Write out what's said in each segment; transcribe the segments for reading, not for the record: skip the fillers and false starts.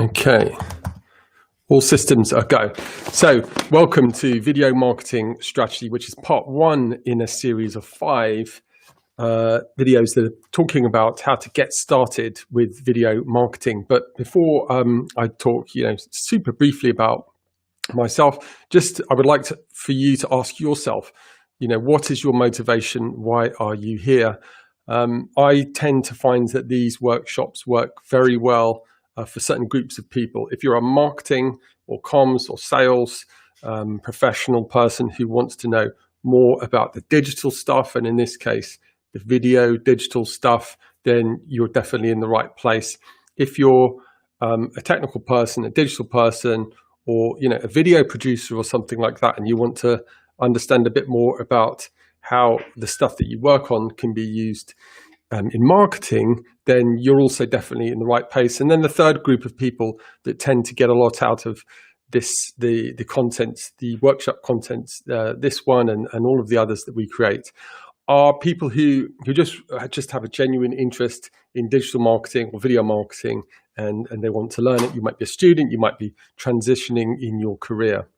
Okay, all systems are go. So welcome to Video Marketing Strategy, which is part one in a series of 5 videos that are talking about how to get started with video marketing. But before I talk, super briefly about myself, I would like for you to ask yourself, what is your motivation? Why are you here? I tend to find that these workshops work very well for certain groups of people. If you're a marketing or comms or sales professional person who wants to know more about the digital stuff, and in this case, the video digital stuff, then you're definitely in the right place. If you're a technical person, a digital person, or a video producer or something like that, and you want to understand a bit more about how the stuff that you work on can be used in marketing, then you're also definitely in the right place. And then the third group of people that tend to get a lot out of this, the content, the workshop content, this one and all of the others that we create, are people who just have a genuine interest in digital marketing or video marketing, and they want to learn it. You might be a student, you might be transitioning in your career.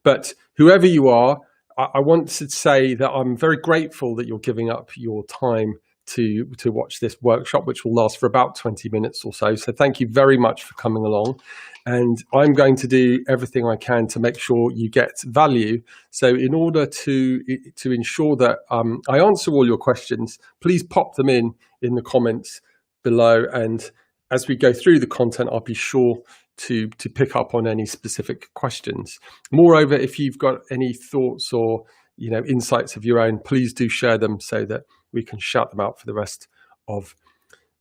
But whoever you are, I want to say that I'm very grateful that you're giving up your time to watch this workshop, which will last for about 20 minutes or so. So thank you very much for coming along. And I'm going to do everything I can to make sure you get value. So in order to ensure that I answer all your questions, please pop them in the comments below. And as we go through the content, I'll be sure to pick up on any specific questions. Moreover, if you've got any thoughts or insights of your own, please do share them so that we can shout them out for the rest of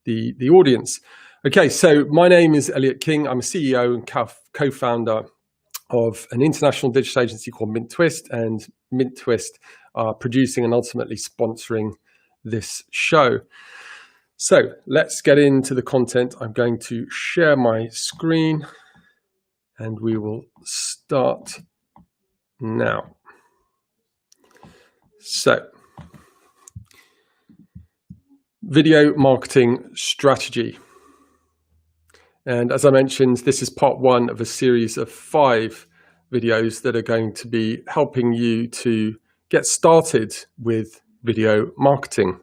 the audience. Okay, so my name is Elliot King. I'm a CEO and co-founder of an international digital agency called MintTwist, and MintTwist are producing and ultimately sponsoring this show. So let's get into the content. I'm going to share my screen and we will start now. So, video marketing strategy. And as I mentioned, this is part one of a series of 5 videos that are going to be helping you to get started with video marketing.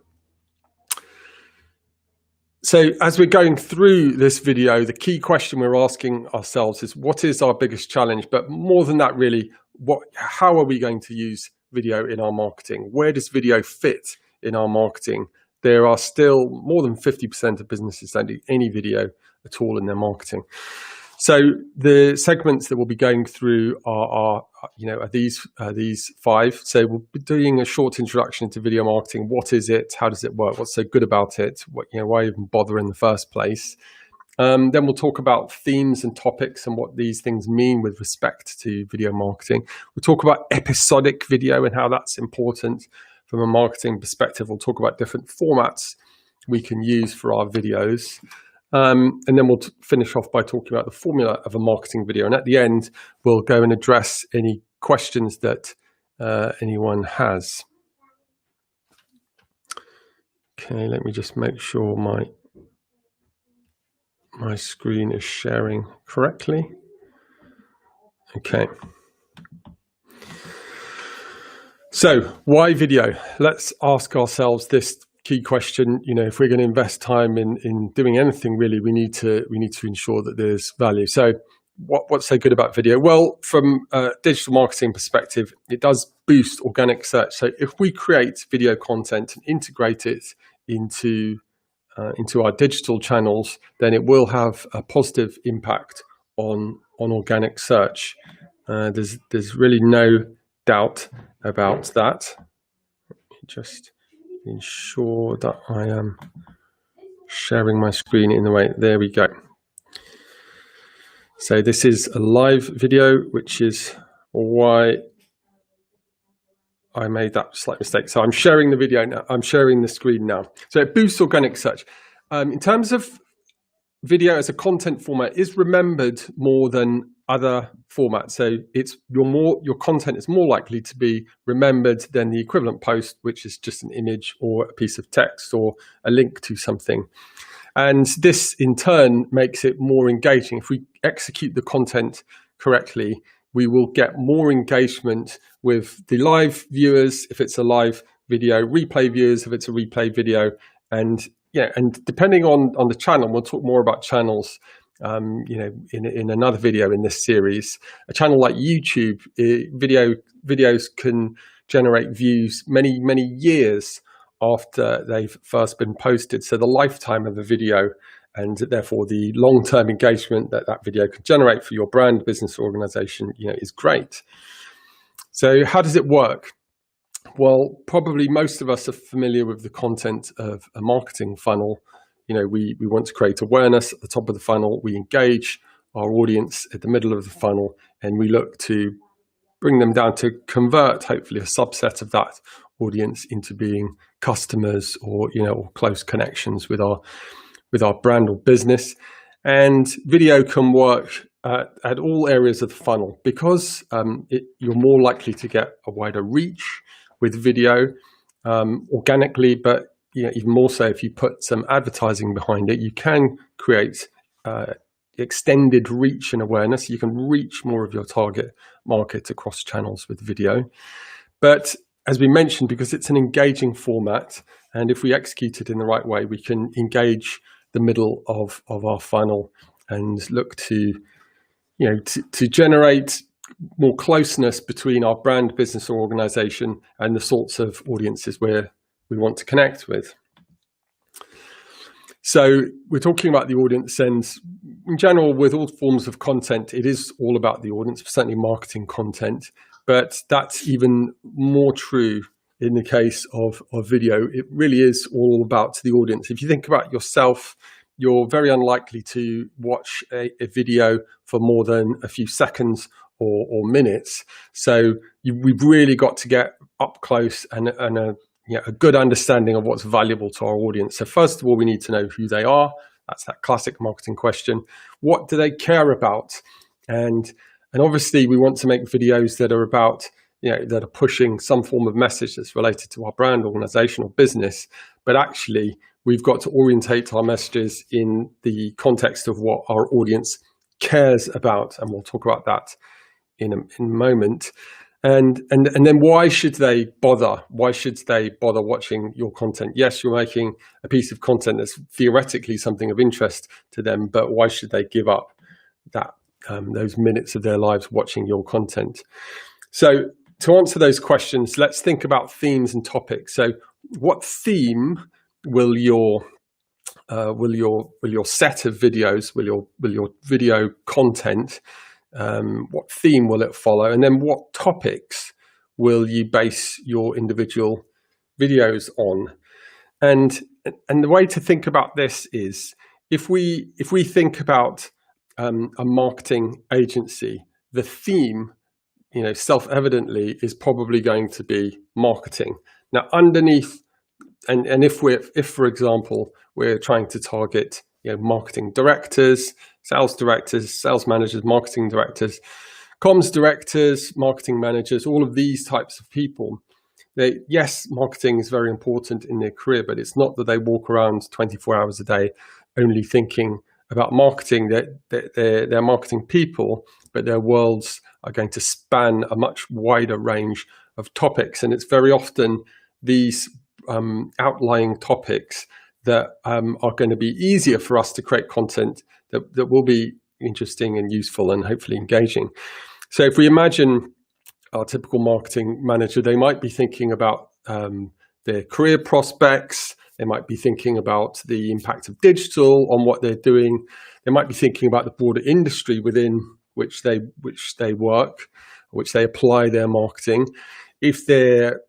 So as we're going through this video, the key question we're asking ourselves is, what is our biggest challenge? But more than that, really, how are we going to use video in our marketing? Where does video fit in our marketing? There are still more than 50% of businesses don't do any video at all in their marketing. So the segments that we'll be going through are these 5. So we'll be doing a short introduction to video marketing. What is it? How does it work? What's so good about it? Why even bother in the first place? Then we'll talk about themes and topics and what these things mean with respect to video marketing. We'll talk about episodic video and how that's important from a marketing perspective. We'll talk about different formats we can use for our videos. And then we'll finish off by talking about the formula of a marketing video. And at the end, we'll go and address any questions that anyone has. Okay, let me just make sure my screen is sharing correctly. Okay. So why video? Let's ask ourselves this key question. If we're going to invest time in doing anything, really, we need to ensure that there's value. So what's so good about video? Well, from a digital marketing perspective, it does boost organic search. So if we create video content and integrate it into our digital channels, then it will have a positive impact on organic search. There's really no doubt about that. Let me just ensure that I am sharing my screen in the way. There we go. So this is a live video, which is why I made that slight mistake. So I'm sharing the video now. I'm sharing the screen now. So it boosts organic search. In terms of video as a content format, is remembered more than other formats. So your content is more likely to be remembered than the equivalent post, which is just an image or a piece of text or a link to something. And this in turn makes it more engaging. If we execute the content correctly, we will get more engagement with the live viewers if it's a live video, replay viewers if it's a replay video, and depending on the channel, we'll talk more about channels, in another video in this series. A channel like YouTube, videos can generate views many years after they've first been posted. So the lifetime of a video, and therefore the long-term engagement that video can generate for your brand, business, organization, is great. So how does it work? Well, probably most of us are familiar with the content of a marketing funnel. We want to create awareness at the top of the funnel. We engage our audience at the middle of the funnel, and we look to bring them down to convert, hopefully, a subset of that audience into being customers or close connections with our brand or business. And video can work at all areas of the funnel because you're more likely to get a wider reach with video organically, but even more so if you put some advertising behind it, you can create extended reach and awareness. You can reach more of your target market across channels with video. But as we mentioned, because it's an engaging format, and if we execute it in the right way, we can engage the middle of our funnel and look to generate more closeness between our brand, business, or organization and the sorts of audiences we want to connect with. So we're talking about the audience, and in general, with all forms of content, it is all about the audience, certainly marketing content, but that's even more true in the case of video. It really is all about the audience. If you think about yourself, you're very unlikely to watch a video for more than a few seconds or minutes. So we've really got to get up close and a good understanding of what's valuable to our audience. So first of all, we need to know who they are. That's that classic marketing question. What do they care about? And obviously we want to make videos that are about, that are pushing some form of message that's related to our brand, organization, or business. But actually, we've got to orientate our messages in the context of what our audience cares about. And we'll talk about that in a moment. And then why should they bother? Why should they bother watching your content? Yes, you're making a piece of content that's theoretically something of interest to them, but why should they give up those minutes of their lives watching your content? So to answer those questions, let's think about themes and topics. So what theme will your set of videos, will your video content, what theme will it follow? And then what topics will you base your individual videos on? And the way to think about this is, if we think about a marketing agency, the theme, self-evidently is probably going to be marketing. Now, underneath, and if for example, we're trying to target marketing directors, sales managers, marketing directors, comms directors, marketing managers, all of these types of people. Yes, marketing is very important in their career, but it's not that they walk around 24 hours a day only thinking about marketing. They're marketing people, but their worlds are going to span a much wider range of topics. And it's very often these outlying topics that are going to be easier for us to create content that will be interesting and useful and hopefully engaging. So if we imagine our typical marketing manager, they might be thinking about their career prospects. They might be thinking about the impact of digital on what they're doing. They might be thinking about the broader industry within which they work, which they apply their marketing. If they're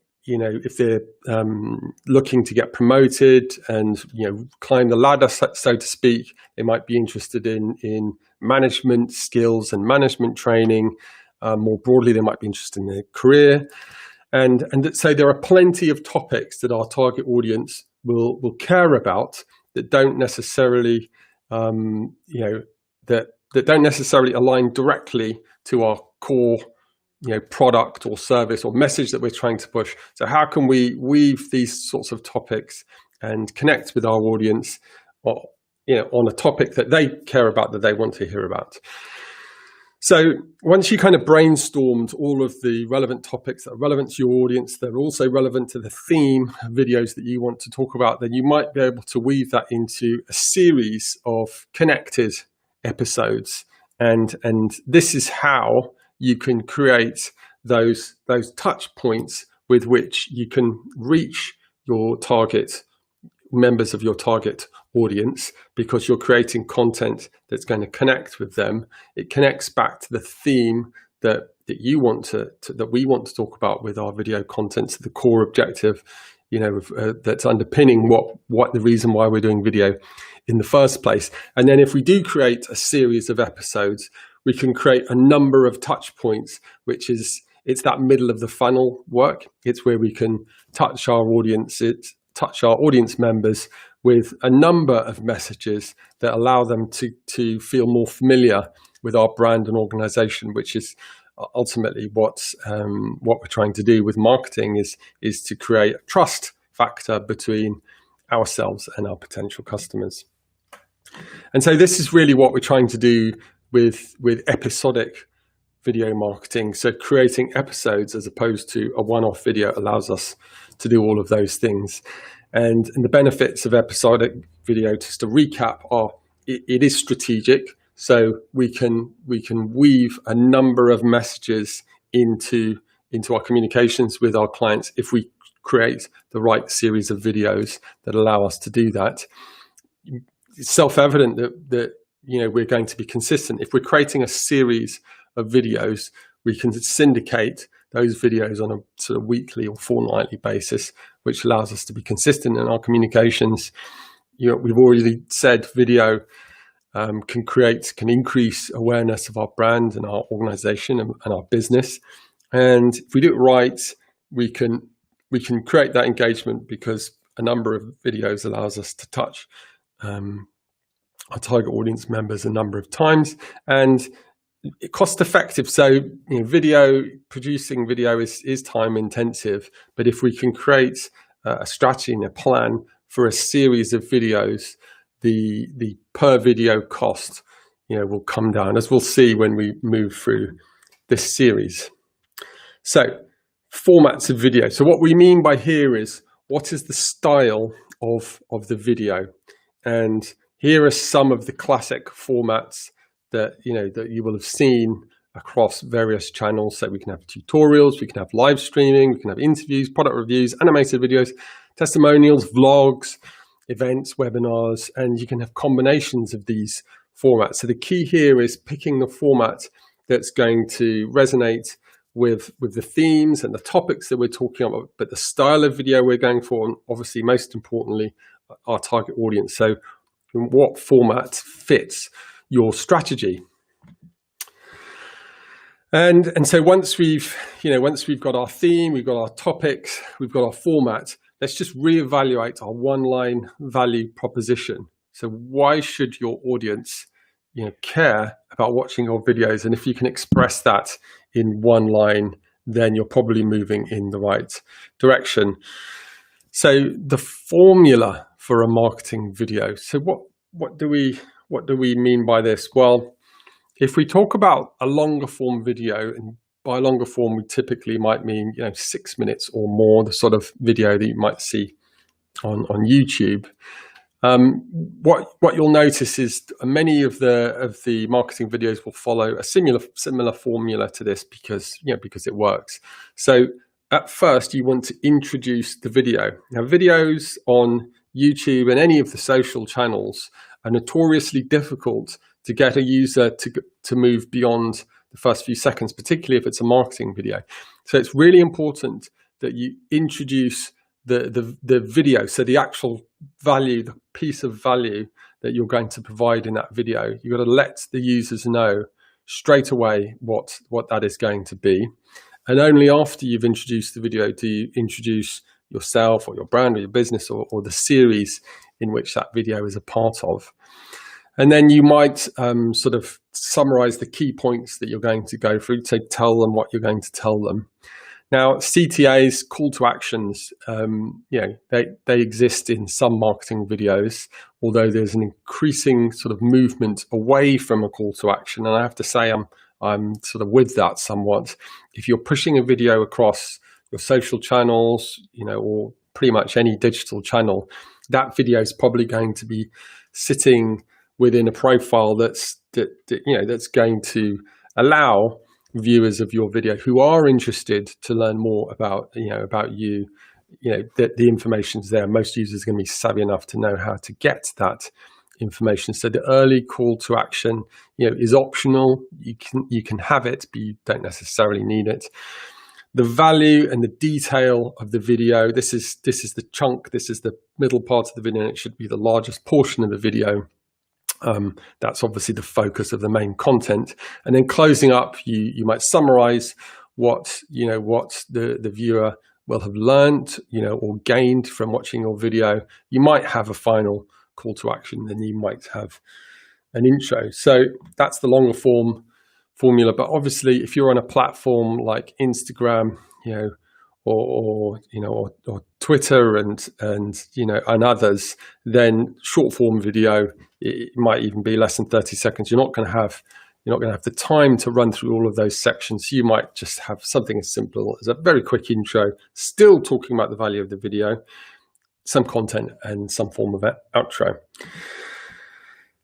looking to get promoted and climb the ladder, so to speak, they might be interested in management skills and management training. More broadly, they might be interested in their career, and so there are plenty of topics that our target audience will care about that don't necessarily that don't necessarily align directly to our core product or service or message that we're trying to push. So how can we weave these sorts of topics and connect with our audience on a topic that they care about, that they want to hear about. So once you kind of brainstormed all of the relevant topics that are relevant to your audience, they're also relevant to the theme of videos that you want to talk about, then you might be able to weave that into a series of connected episodes. And this is how you can create those touch points with which you can reach your target members of your target audience, because you're creating content that's going to connect with them. It connects back to the theme that you want that we want to talk about with our video content, to the core objective, that's underpinning what the reason why we're doing video in the first place. And then if we do create a series of episodes, we can create a number of touch points, it's that middle of the funnel work. It's where we can touch our audience, touch our audience members with a number of messages that allow them to feel more familiar with our brand and organization, which is ultimately what we're trying to do with marketing, is to create a trust factor between ourselves and our potential customers. And so this is really what we're trying to do with episodic video marketing. So creating episodes as opposed to a one-off video allows us to do all of those things. And the benefits of episodic video, just to recap, are it is strategic. So we can weave a number of messages into our communications with our clients if we create the right series of videos that allow us to do that. It's self-evident that we're going to be consistent. If we're creating a series of videos, we can syndicate those videos on a sort of weekly or fortnightly basis, which allows us to be consistent in our communications. We've already said video can increase awareness of our brand and our organization and our business. And if we do it right, we can create that engagement, because a number of videos allows us to touch our target audience members a number of times, and cost effective. So producing video is time intensive, but if we can create a strategy and a plan for a series of videos, the per video cost will come down, as we'll see when we move through this series. So formats of video. So what we mean by here is, what is the style of the video? And here are some of the classic formats that you will have seen across various channels. So we can have tutorials, we can have live streaming, we can have interviews, product reviews, animated videos, testimonials, vlogs, events, webinars, and you can have combinations of these formats. So the key here is picking the format that's going to resonate with the themes and the topics that we're talking about, but the style of video we're going for, and obviously most importantly, our target audience. So what format fits your strategy? And so once we've got our theme, we've got our topics, we've got our format, let's just reevaluate our one-line value proposition. So why should your audience care about watching your videos? And if you can express that in one line, then you're probably moving in the right direction. So the formula for a marketing video. So what do we mean by this? Well, if we talk about a longer form video, and by longer form we typically might mean 6 minutes or more, the sort of video that you might see on YouTube. What you'll notice is many of the marketing videos will follow a similar formula to this, because it works. So at first you want to introduce the video. Now, videos on YouTube and any of the social channels are notoriously difficult to get a user to move beyond the first few seconds, particularly if it's a marketing video. So it's really important that you introduce the video. So the actual value, the piece of value that you're going to provide in that video, you've got to let the users know straight away what that is going to be. And only after you've introduced the video do you introduce yourself or your brand or your business or the series in which that video is a part of. And then you might sort of summarize the key points that you're going to go through, to tell them what you're going to tell them. Now, CTAs, call to actions, they exist in some marketing videos, although there's an increasing sort of movement away from a call to action. And I have to say, I'm sort of with that somewhat. If you're pushing a video across your social channels, or pretty much any digital channel, that video is probably going to be sitting within a profile that's going to allow viewers of your video who are interested to learn more about you, that the information's there. Most users are going to be savvy enough to know how to get that information. So the early call to action, is optional. You can have it, but you don't necessarily need it. The value and the detail of the video. This is the chunk. This is the middle part of the video, and it should be the largest portion of the video. That's obviously the focus of the main content. And then closing up, you might summarize what the viewer will have learned, or gained from watching your video. You might have a final call to action, then you might have an intro. So that's the longer form formula. But obviously, if you're on a platform like Instagram, or Twitter and others, then short form video, it might even be less than 30 seconds. You're not going to have the time to run through all of those sections. You might just have something as simple as a very quick intro, still talking about the value of the video, some content, and some form of outro.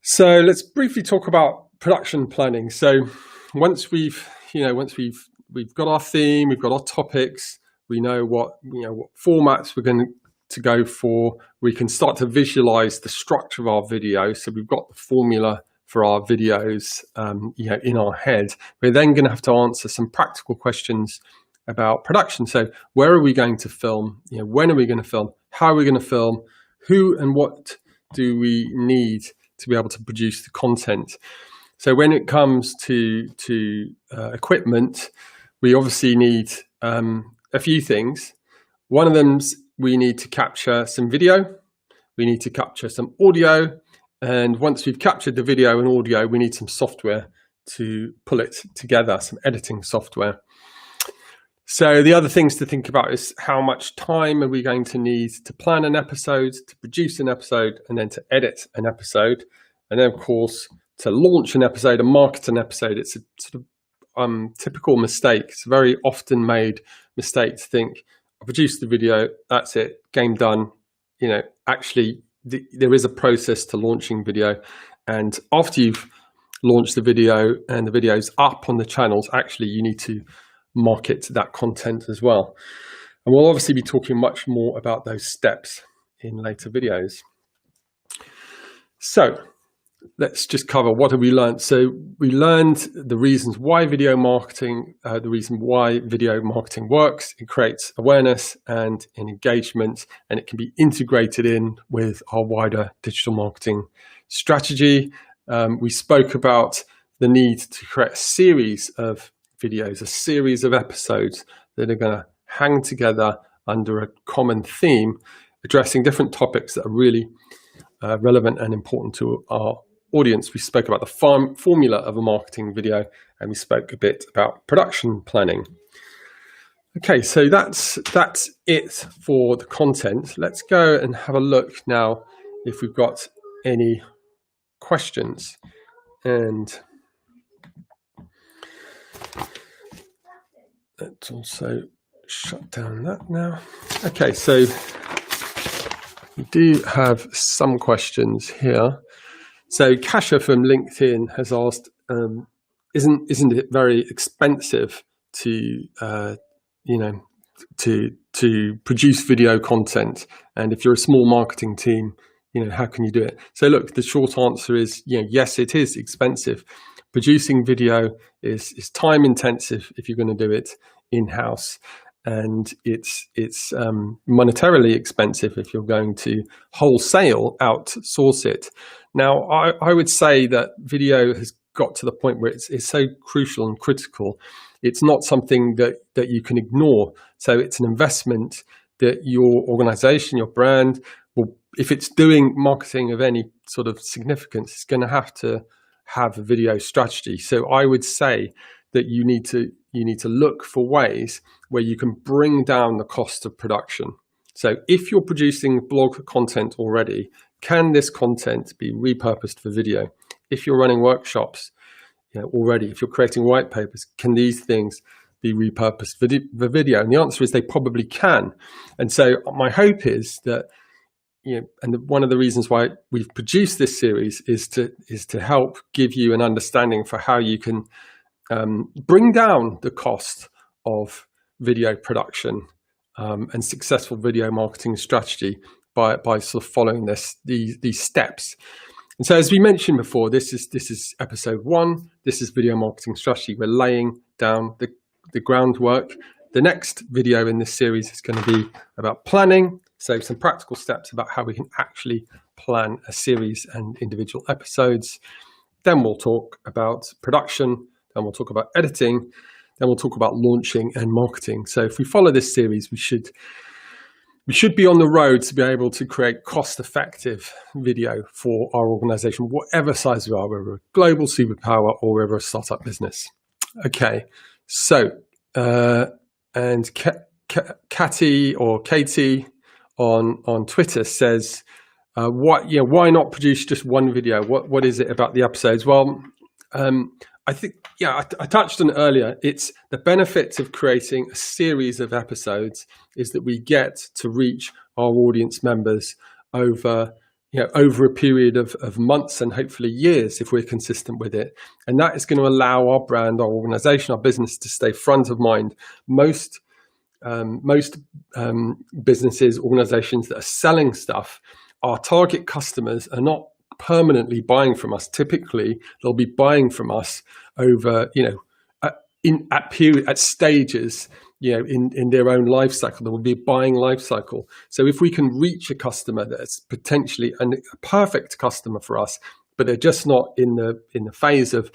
So let's briefly talk about production planning. So once we've got our theme, we've got our topics, we know what formats we're going to go for, we can start to visualize the structure of our video. So we've got the formula for our videos in our head. We're then going to have to answer some practical questions about production. So where are we going to film? When are we going to film? How are we going to film? Who and what do we need to be able to produce the content? So when it comes to equipment, we obviously need a few things. One of them's we need to capture some video, we need to capture some audio, and once we've captured the video and audio, we need some software to pull it together, some editing software. So the other things to think about is how much time are we going to need to plan an episode, to produce an episode, and then to edit an episode, and then of course to launch an episode and market an episode. It's a sort of typical mistake. It's a very often made mistake to think, I produced the video, that's it, game done. Actually, there is a process to launching video. And after you've launched the video and the video's up on the channels, actually you need to market that content as well. And we'll obviously be talking much more about those steps in later videos. So let's just cover what have we learned. So we learned the reasons why video marketing, the reason why video marketing works. It creates awareness and an engagement, and it can be integrated in with our wider digital marketing strategy. We spoke about the need to create a series of videos, a series of episodes that are going to hang together under a common theme, addressing different topics that are really relevant and important to our audience. We spoke about the formula of a marketing video, and we spoke a bit about production planning. Okay, so that's it for the content. Let's go and have a look now if we've got any questions. And let's also shut down that now. Okay, so we do have some questions here. So Kasha from LinkedIn has asked, isn't it very expensive to produce video content? And if you're a small marketing team, how can you do it? So look, the short answer is, yes, it is expensive. Producing video is time intensive if you're going to do it in-house, and it's monetarily expensive if you're going to wholesale outsource it. Now, I would say that video has got to the point where it's so crucial and critical. It's not something that you can ignore. So it's an investment that your organization, your brand, will, if it's doing marketing of any sort of significance, it's going to have a video strategy. So I would say that you need to look for ways where you can bring down the cost of production. So if you're producing blog content already, can this content be repurposed for video? If you're running workshops already, if you're creating white papers, can these things be repurposed for video? And the answer is they probably can. And so my hope is that, and one of the reasons why we've produced this series is to help give you an understanding for how you can bring down the cost of video production and successful video marketing strategy by sort of following these steps. And so, as we mentioned before, this is episode 1. This is video marketing strategy. We're laying down the groundwork. The next video in this series is going to be about planning. So some practical steps about how we can actually plan a series and individual episodes. Then we'll talk about production. Then we'll talk about editing. Then we'll talk about launching and marketing. So if we follow this series, we should be on the road to be able to create cost-effective video for our organization, whatever size we are, whether we're a global superpower or whether we're a startup business. Okay, so and Katie on Twitter says, why not produce just one video? What is it about the episodes? Well, I think, I touched on it earlier. It's the benefits of creating a series of episodes is that we get to reach our audience members over a period of months and hopefully years if we're consistent with it. And that is going to allow our brand, our organization, our business to stay front of mind. Most businesses, organizations that are selling stuff, our target customers are not permanently buying from us. Typically, they'll be buying from us over, at stages, in their own life cycle. There will be a buying life cycle. So if we can reach a customer that's potentially a perfect customer for us, but they're just not in the phase of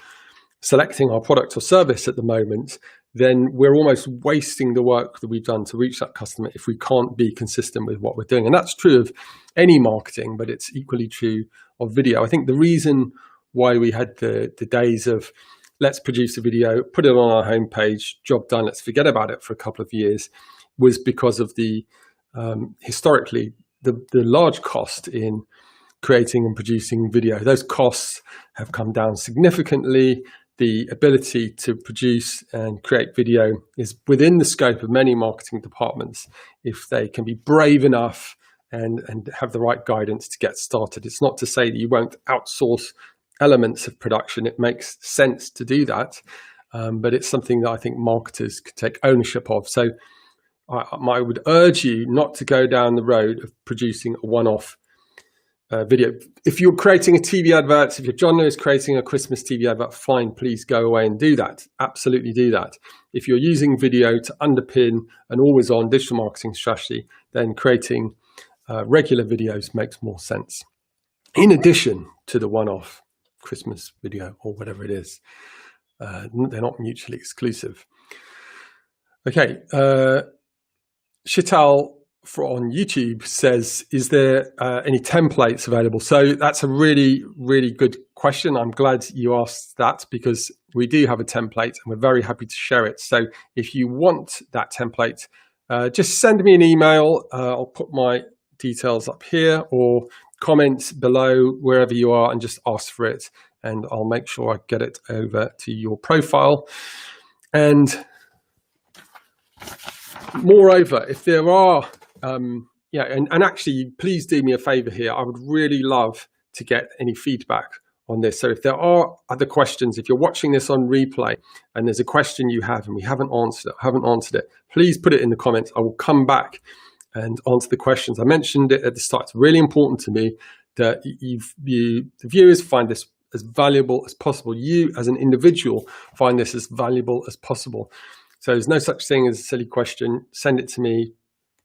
selecting our product or service at the moment, then we're almost wasting the work that we've done to reach that customer if we can't be consistent with what we're doing. And that's true of any marketing, but it's equally true of video. I think the reason why we had the days of let's produce a video, put it on our homepage, job done, let's forget about it for a couple of years, was because of the historically the large cost in creating and producing video. Those costs have come down significantly. The ability to produce and create video is within the scope of many marketing departments if they can be brave enough and have the right guidance to get started. It's not to say that you won't outsource elements of production. It makes sense to do that, but it's something that I think marketers could take ownership of. So I would urge you not to go down the road of producing a one-off video. If you're creating a TV advert, if your John Lewis creating a Christmas TV advert, fine, please go away and do that. Absolutely do that. If you're using video to underpin an always-on digital marketing strategy, then creating regular videos makes more sense. In addition to the one-off Christmas video or whatever it is, they're not mutually exclusive. Okay, Shital on YouTube says, is there any templates available? So that's a really, really good question. I'm glad you asked that because we do have a template and we're very happy to share it. So if you want that template, just send me an email. I'll put my details up here or comment below wherever you are and just ask for it. And I'll make sure I get it over to your profile. And moreover, if there are and actually, please do me a favor here. I would really love to get any feedback on this. So if there are other questions, if you're watching this on replay and there's a question you have and we haven't answered it, please put it in the comments. I will come back and answer the questions. I mentioned it at the start. It's really important to me that the viewers find this as valuable as possible. You as an individual find this as valuable as possible. So there's no such thing as a silly question. Send it to me.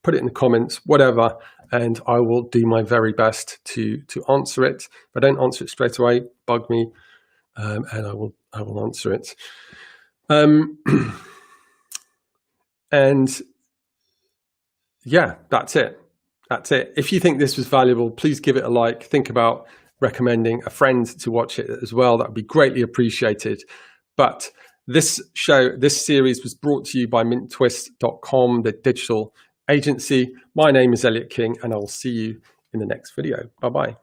Put it in the comments, whatever, and I will do my very best to answer it. If I don't answer it straight away, bug me, and I will answer it. And yeah, that's it. That's it. If you think this was valuable, please give it a like. Think about recommending a friend to watch it as well. That would be greatly appreciated. But This series was brought to you by MintTwist.com, the digital agency. My name is Elliot King, and I'll see you in the next video. Bye-bye.